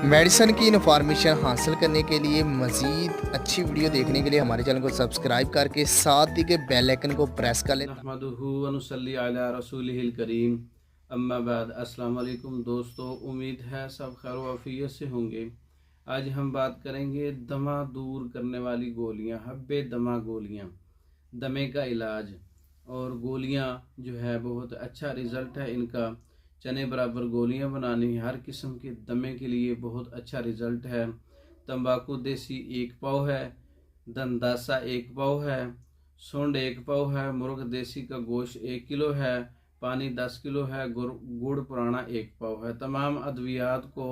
Medicine की information हासिल करने के लिए मज़ीद अच्छी वीडियो देखने के लिए हमारे चैनल को सब्सक्राइब करके साथ ही के बेल आइकन को प्रेस कर लें। नहमदुहु व नुसल्ली अला रसूलिहिल करीम। अम्मा बाद। अस्सलाम वालेकुम दोस्तों, उम्मीद है सब खैर वाफियत से होंगे। आज हम बात करेंगे दमा दूर करने वाली गोलियां, हब्बे दमा गोलियां, दमे का इलाज। और गोलियां जो है बहुत अच्छा रिज़ल्ट है इनका। चने बराबर गोलियां बनानी, हर किस्म के दमे के लिए बहुत अच्छा रिज़ल्ट है। तंबाकू देसी 1 पाव है, दंदासा 1 पाव है, सूंड 1 पाव है, मुर्ग देसी का गोश्त 1 किलो है, पानी 10 किलो है, गुड़ पुराना 1 पाव है। तमाम अद्वियात को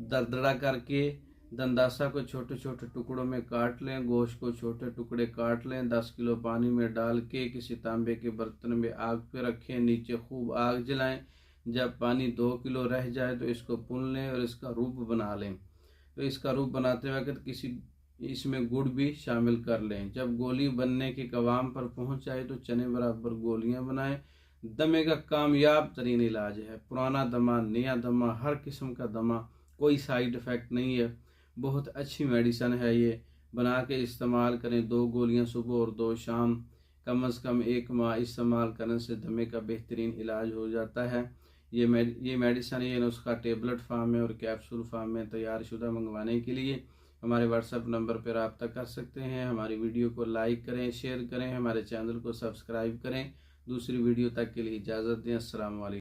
दरदरा करके दंदासा को छोटे छोटे टुकड़ों में काट लें, गोश्त को छोटे टुकड़े काट लें, 10 किलो पानी में डाल के किसी तांबे के बर्तन में आग पे रखें, नीचे खूब आग जलाएं। जब पानी 2 किलो रह जाए तो इसको पुन लें और इसका रूप बना लें। तो इसका रूप बनाते वक्त इसमें गुड़ भी शामिल कर लें। जब गोली बनने के कवाम पर पहुंच जाए तो चने बराबर गोलियां बनाएं। दमे का कामयाब तरीन इलाज है। पुराना दमा, नया दमा, हर किस्म का दमा, कोई साइड इफ़ेक्ट नहीं है। बहुत अच्छी मेडिसन है ये। बना के इस्तेमाल करें, 2 गोलियां सुबह और 2 शाम, कम अज़ कम 1 माह इस्तेमाल करने से दमे का बेहतरीन इलाज हो जाता है। ये मेडिसन, ये नुस्खा टेबलेट फार्म में और कैप्सूल फार्म में तैयार शुदा मंगवाने के लिए हमारे व्हाट्सएप नंबर पर रब्ता कर सकते हैं। हमारी वीडियो को लाइक करें, शेयर करें, हमारे चैनल को सब्सक्राइब करें। दूसरी वीडियो तक के लिए इजाज़त दें। अस्सलाम वालेकुम।